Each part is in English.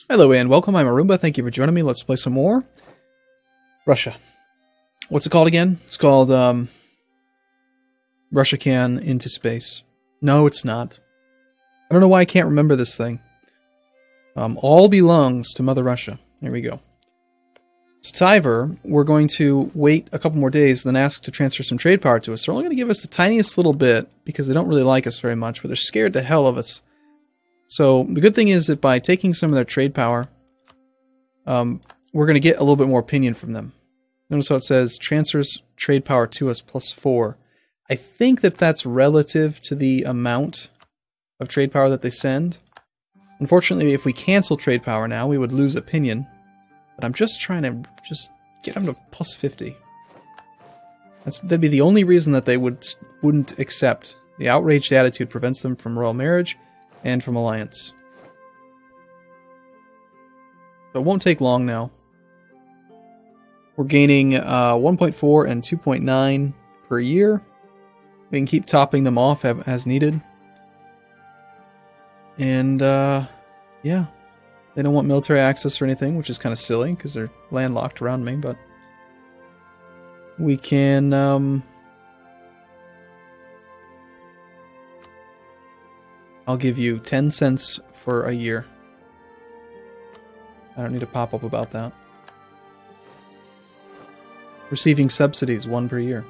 Hello and welcome, I'm Arumba, thank you for joining me. Let's play some more Russia. What's it called again? It's called Russia Can Into Space. No, it's not. I don't know why I can't remember this thing. All belongs to Mother Russia. There we go. So Tiver, we're going to wait a couple more days, then ask to transfer some trade power to us. They're only going to give us the tiniest little bit because they don't really like us very much, but they're scared to hell of us. So the good thing is that by taking some of their trade power, we're going to get a little bit more opinion from them. Notice how it says transfers trade power to us +4. I think that that's relative to the amount of trade power that they send. Unfortunately, if we cancel trade power now, we would lose opinion. But I'm just trying to get them to +50. That'd be the only reason that they wouldn't accept. The outraged attitude prevents them from royal marriage and from alliance. So it won't take long now. We're gaining 1.4 and 2.9 per year. We can keep topping them off as needed. And yeah, they don't want military access or anything, which is kind of silly because they're landlocked around me, but we can I'll give you 10 cents for a year. I don't need to pop up about that. Receiving subsidies, 1 per year.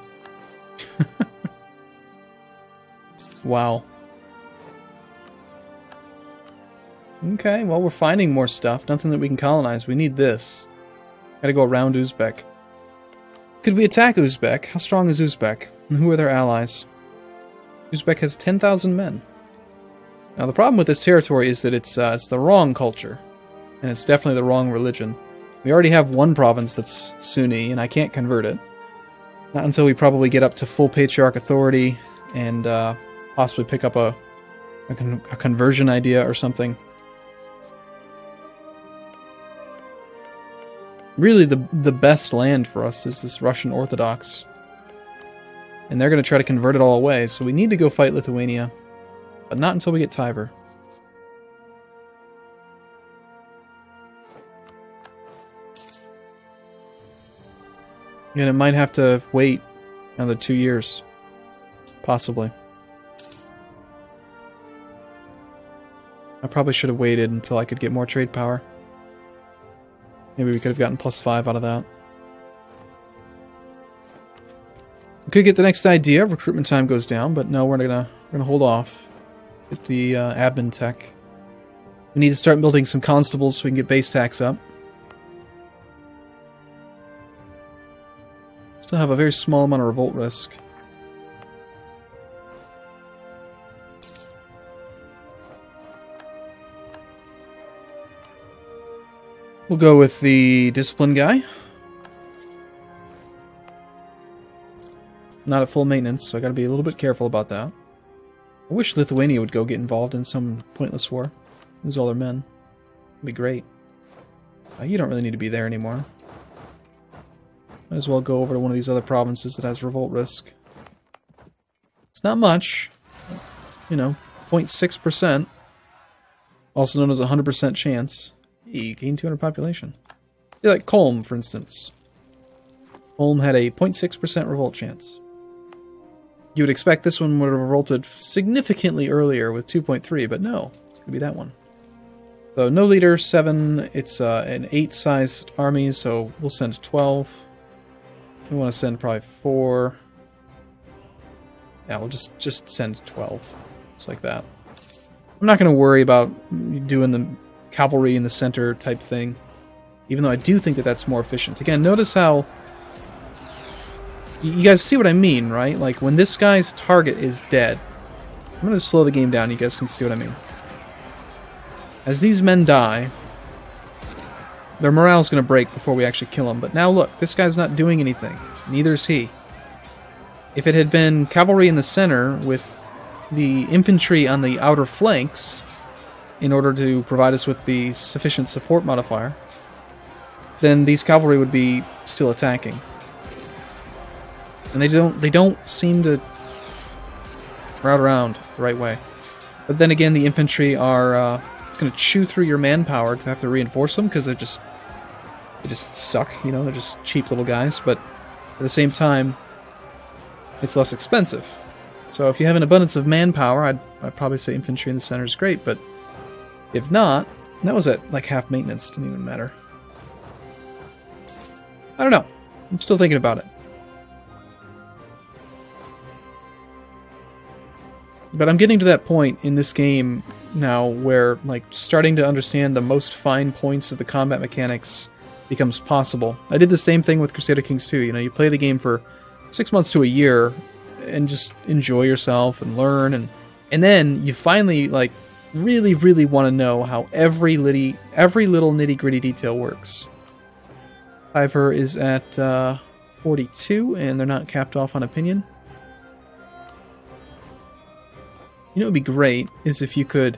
Wow. Okay, well, we're finding more stuff. Nothing that we can colonize. We need this. Gotta go around Uzbek. Could we attack Uzbek? How strong is Uzbek? And who are their allies? Uzbek has 10,000 men. Now, the problem with this territory is that it's the wrong culture. And it's definitely the wrong religion. We already have one province that's Sunni, and I can't convert it. Not until we probably get up to full patriarch authority and possibly pick up a conversion idea or something. Really, the best land for us is this Russian Orthodox. And they're going to try to convert it all away, so we need to go fight Lithuania. But not until we get Tiver. And it might have to wait another 2 years. Possibly. I probably should have waited until I could get more trade power. Maybe we could have gotten +5 out of that. We could get the next idea. Recruitment time goes down, but no, we're gonna hold off. Get the admin tech. We need to start building some constables so we can get base tax up. Still have a very small amount of revolt risk. We'll go with the discipline guy. Not at full maintenance, so I gotta be a little bit careful about that. I wish Lithuania would go get involved in some pointless war. Lose all their men. That'd be great. You don't really need to be there anymore. Might as well go over to one of these other provinces that has revolt risk. It's not much. You know, 0.6%. Also known as a 100% chance. You gain 200 population. Like Kolm, for instance. Kolm had a 0.6% revolt chance. You would expect this one would have revolted significantly earlier with 2.3, but no. It's going to be that one. So, no leader, 7. It's an 8-sized army, so we'll send 12. We want to send probably 4. Yeah, we'll just send 12. Just like that. I'm not going to worry about doing the cavalry in the center type thing. Even though I do think that that's more efficient. Again, notice how... You guys see what I mean, right? Like, when this guy's target is dead... I'm going to slow the game down, you guys can see what I mean. As these men die, their morale's going to break before we actually kill them. But now look, this guy's not doing anything. Neither is he. If it had been cavalry in the center with the infantry on the outer flanks, in order to provide us with the sufficient support modifier, then these cavalry would be still attacking. And they don't seem to route around the right way. But then again, the infantry are It's going to chew through your manpower to have to reinforce them because they just suck, you know, they're just cheap little guys, but at the same time, it's less expensive. So if you have an abundance of manpower, I'd probably say infantry in the center is great, but if not, that was at like half maintenance, didn't even matter. I don't know. I'm still thinking about it. But I'm getting to that point in this game now where, like, starting to understand the most fine points of the combat mechanics becomes possible. I did the same thing with Crusader Kings 2. You know, you play the game for 6 months to a year and just enjoy yourself and learn, and then you finally, like, really, really want to know how every little nitty-gritty detail works. Ivor is at 42, and they're not capped off on opinion. You know what would be great is if you could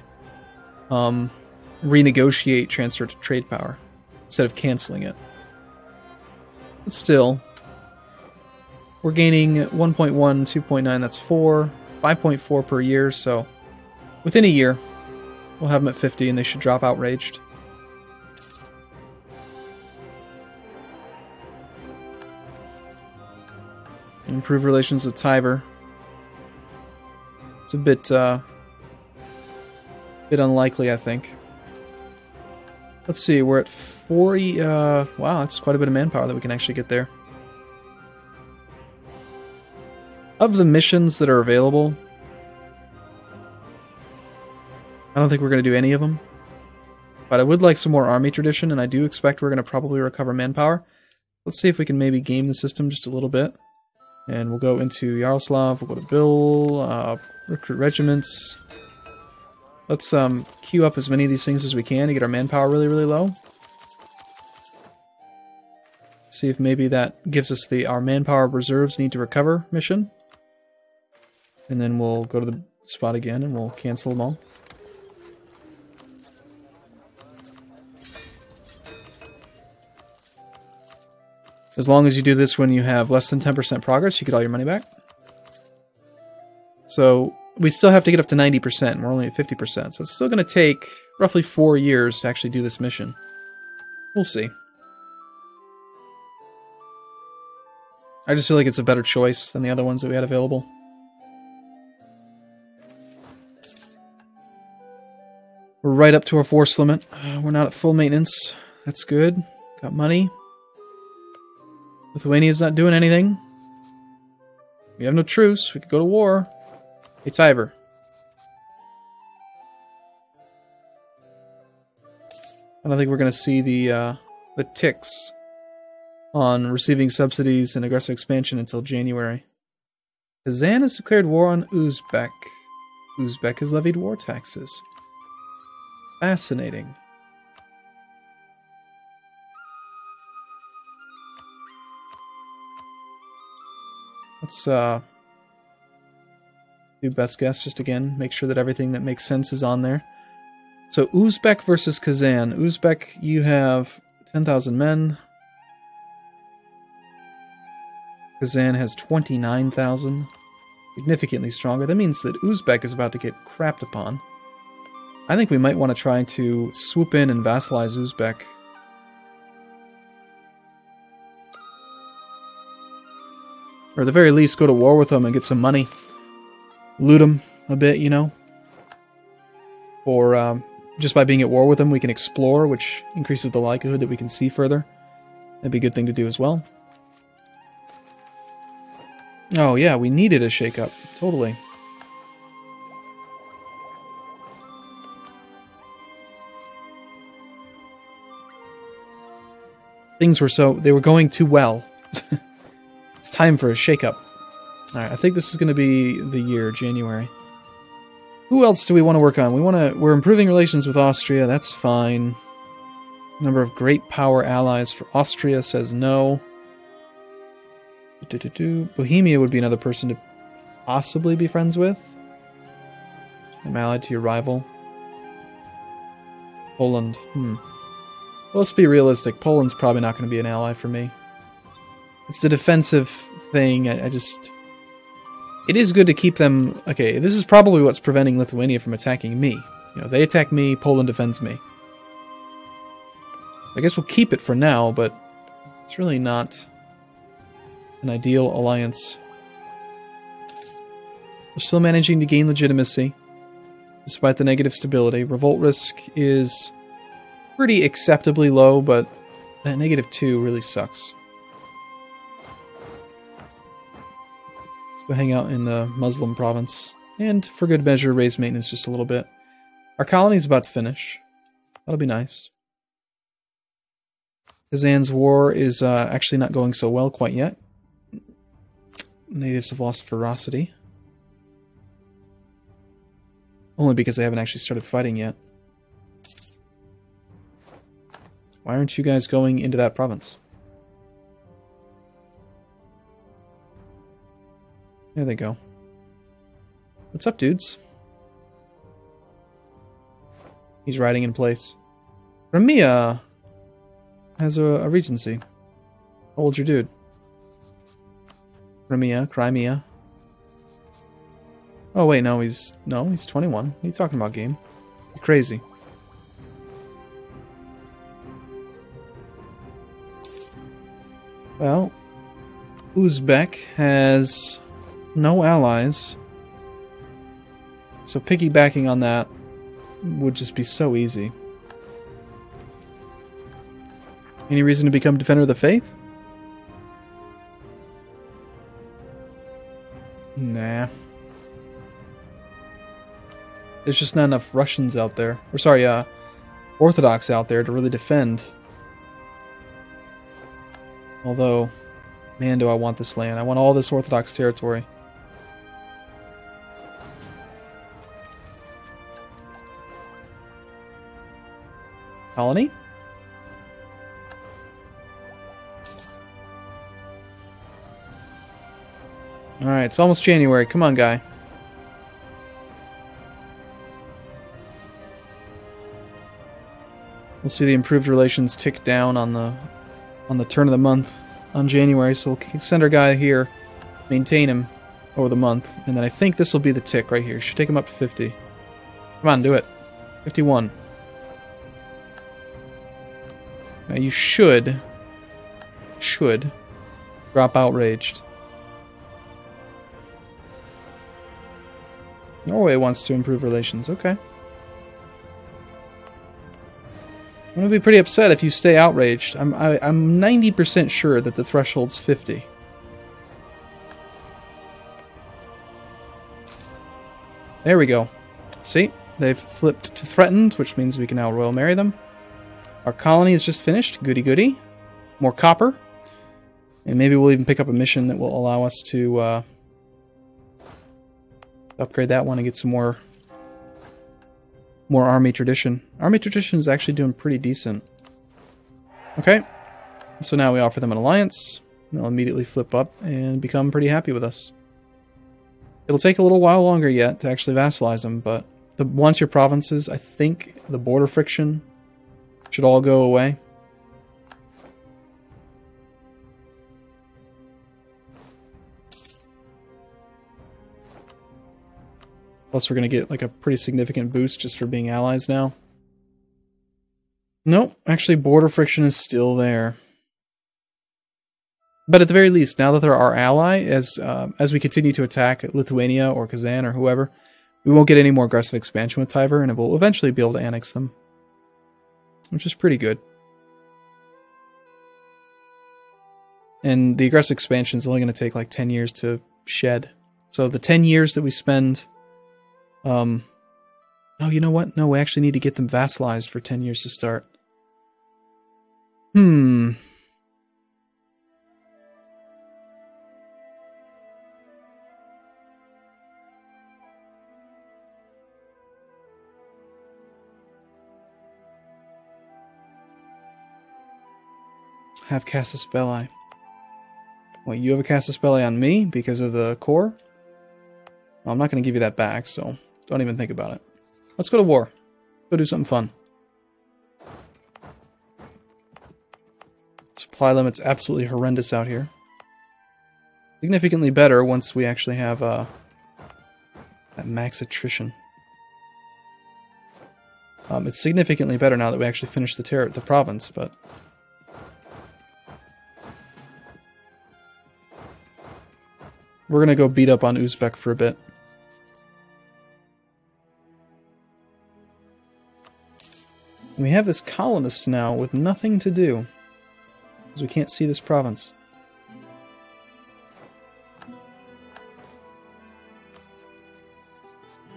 renegotiate transfer to trade power instead of canceling it. But still, we're gaining 1.1, 2.9, that's 4, 5.4 per year, so within a year, we'll have them at 50 and they should drop outraged. Improve relations with Tiber. It's a bit unlikely, I think. Let's see, we're at 40, wow, that's quite a bit of manpower that we can actually get there. Of the missions that are available, I don't think we're going to do any of them. But I would like some more army tradition, and I do expect we're going to probably recover manpower. Let's see if we can maybe game the system just a little bit. And we'll go into Yaroslav, we'll go to Bill, recruit regiments. Let's queue up as many of these things as we can to get our manpower really, really low. See if maybe that gives us our manpower reserves need to recover mission. And then we'll go to the spot again and we'll cancel them all. As long as you do this when you have less than 10% progress, you get all your money back. So we still have to get up to 90%, and we're only at 50%. So it's still going to take roughly 4 years to actually do this mission. We'll see. I just feel like it's a better choice than the other ones that we had available. We're right up to our force limit. We're not at full maintenance. That's good. Got money. Lithuania's not doing anything. We have no truce. We could go to war. Hey, Tiber. I don't think we're going to see the ticks on receiving subsidies and aggressive expansion until January. Kazan has declared war on Uzbek. Uzbek has levied war taxes. Fascinating. Let's do best guess just again. Make sure that everything that makes sense is on there. So Uzbek versus Kazan. Uzbek, you have 10,000 men. Kazan has 29,000. Significantly stronger. That means that Uzbek is about to get crapped upon. I think we might want to try to swoop in and vassalize Uzbek. Or at the very least, go to war with them and get some money. Loot them a bit, you know. Or just by being at war with them, we can explore, which increases the likelihood that we can see further. That'd be a good thing to do as well. Oh yeah, we needed a shake-up. Totally. Things were they were going too well. It's time for a shake-up. Alright, I think this is going to be the year, January. Who else do we want to work on? We're improving relations with Austria, that's fine. Number of great power allies for Austria says no. Bohemia would be another person to possibly be friends with. I'm allied to your rival. Poland, Well, let's be realistic. Poland's probably not going to be an ally for me. It's the defensive thing. It is good to keep them... Okay, this is probably what's preventing Lithuania from attacking me. You know, they attack me, Poland defends me. I guess we'll keep it for now, but it's really not an ideal alliance. We're still managing to gain legitimacy, despite the negative stability. Revolt risk is pretty acceptably low, but that -2 really sucks. Let's go hang out in the Muslim province, and for good measure, raise maintenance just a little bit. Our colony's about to finish. That'll be nice. Kazan's war is actually not going so well quite yet. Natives have lost ferocity. Only because they haven't actually started fighting yet. Why aren't you guys going into that province? There they go. What's up, dudes? He's riding in place. Crimea has a regency. How old's your dude? Crimea. Oh wait, no, he's 21. What are you talking about, game? You're crazy. Well, Uzbek has no allies, so piggybacking on that would just be so easy. Any reason to become Defender of the Faith? Nah. There's just not enough Russians out there. Or sorry, Orthodox out there to really defend. Although, man, do I want this land. I want all this Orthodox territory. Colony? Alright, it's almost January. Come on, guy. We'll see the improved relations tick down on the turn of the month on January, so we'll send our guy here, maintain him over the month, and then I think this will be the tick right here. Should take him up to 50. Come on, do it. 51. Now you should drop outraged. Norway wants to improve relations. Okay. I'm going to be pretty upset if you stay outraged. I'm 90% sure that the threshold's 50. There we go. See? They've flipped to threatened, which means we can now royal marry them. Our colony is just finished. Goody goody. More copper. And maybe we'll even pick up a mission that will allow us to upgrade that one and get some more army tradition. Army tradition is actually doing pretty decent. Okay. So now we offer them an alliance. They'll immediately flip up and become pretty happy with us. It'll take a little while longer yet to actually vassalize them, but once your provinces, I think the border friction should all go away. Plus we're going to get like a pretty significant boost just for being allies now. Nope, actually border friction is still there. But at the very least, now that they're our ally, as we continue to attack Lithuania or Kazan or whoever, we won't get any more aggressive expansion with Tiver, and we'll eventually be able to annex them. Which is pretty good. And the aggressive expansion is only going to take like 10 years to shed. So the 10 years that we spend... oh, you know what? No, we actually need to get them vassalized for 10 years to start. Have Casus Belli. Wait, you have a Casus Belli on me because of the core? Well, I'm not going to give you that back, so don't even think about it. Let's go to war. Go do something fun. Supply limit's absolutely horrendous out here. Significantly better once we actually have that max attrition. It's significantly better now that we actually finished the province, but... We're gonna go beat up on Uzbek for a bit. We have this colonist now with nothing to do, because we can't see this province.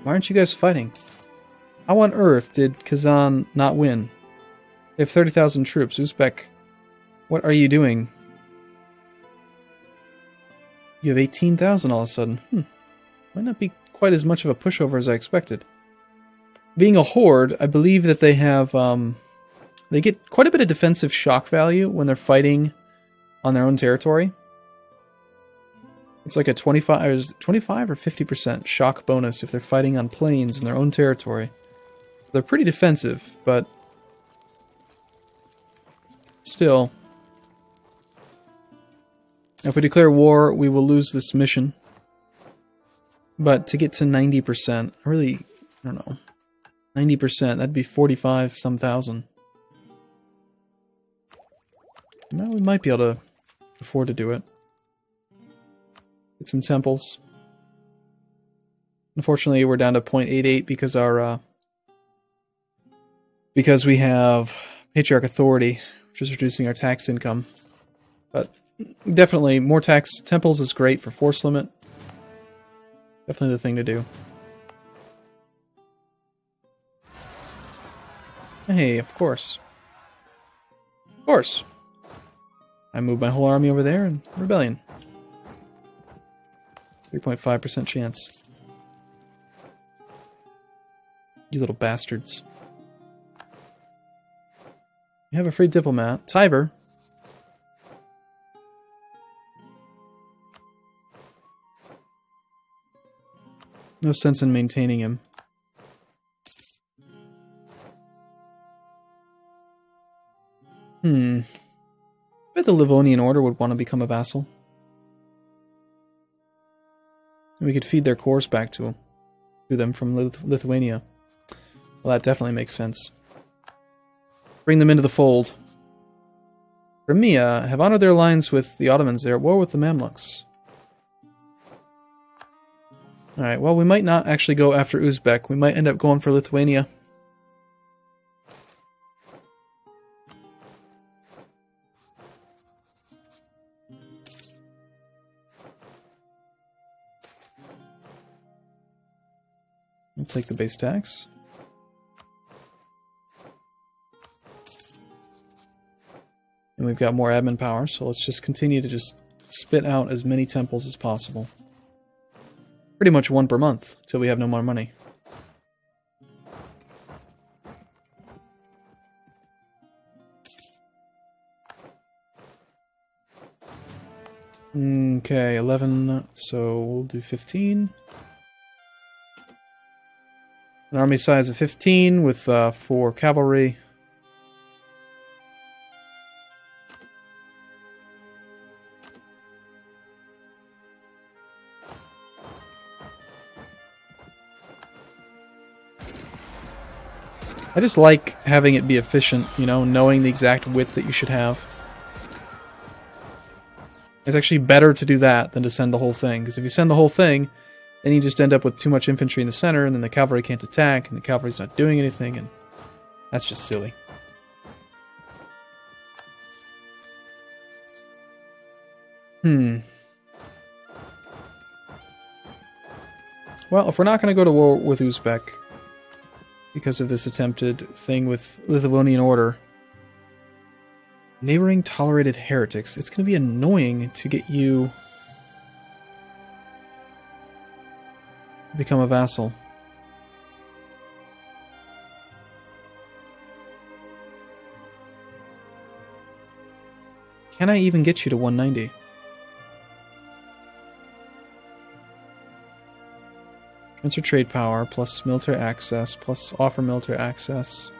Why aren't you guys fighting? How on earth did Kazan not win? They have 30,000 troops. Uzbek, what are you doing? You have 18,000 all of a sudden. Might not be quite as much of a pushover as I expected. Being a horde, I believe that they have, they get quite a bit of defensive shock value when they're fighting on their own territory. It's like a 25 or 50% shock bonus if they're fighting on plains in their own territory. So they're pretty defensive, but still. If we declare war, we will lose this mission. But to get to 90%, I don't know. 90%, that'd be 45 some thousand. Well, we might be able to afford to do it. Get some temples. Unfortunately, we're down to 0.88 because our because we have Patriarch Authority, which is reducing our tax income. But definitely, more tax temples is great for force limit. Definitely the thing to do. Hey, of course. Of course. I moved my whole army over there and rebellion. 3.5% chance. You little bastards. You have a free diplomat. Tiber. No sense in maintaining him. I bet the Livonian Order would want to become a vassal. And we could feed their cores back to them from Lithuania. Well, that definitely makes sense. Bring them into the fold. Crimea have honored their alliance with the Ottomans. They're at war with the Mamluks. Alright, well, we might not actually go after Uzbek. We might end up going for Lithuania. We'll take the base tax. And we've got more admin power, so let's just continue to just spit out as many temples as possible. Pretty much one per month, till we have no more money. Okay, 11, so we'll do 15. An army size of 15 with 4 cavalry. I just like having it be efficient, you know, knowing the exact width that you should have. It's actually better to do that than to send the whole thing, because if you send the whole thing, then you just end up with too much infantry in the center, and then the cavalry can't attack, and the cavalry's not doing anything, and that's just silly. Well, if we're not going to go to war with Uzbek, because of this attempted thing with Lithuanian Order, neighboring tolerated heretics, it's going to be annoying to get you to become a vassal. Can I even get you to 190? Transfer trade power, plus military access, plus offer military access,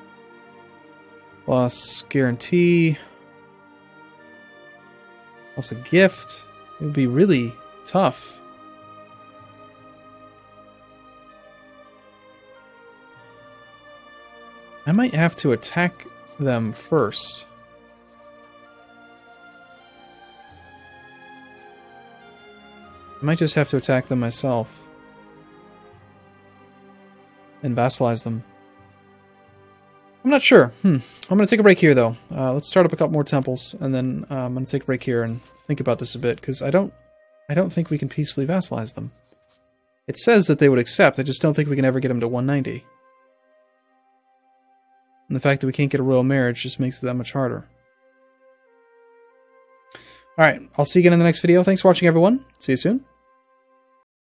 plus guarantee, plus a gift. It would be really tough. I might have to attack them first. I might just have to attack them myself. And vassalize them. I'm not sure. I'm going to take a break here, though. Let's start up a couple more temples, and then I'm going to take a break here and think about this a bit, because I don't think we can peacefully vassalize them. It says that they would accept, I just don't think we can ever get them to 190. And the fact that we can't get a royal marriage just makes it that much harder. Alright, I'll see you again in the next video. Thanks for watching, everyone. See you soon.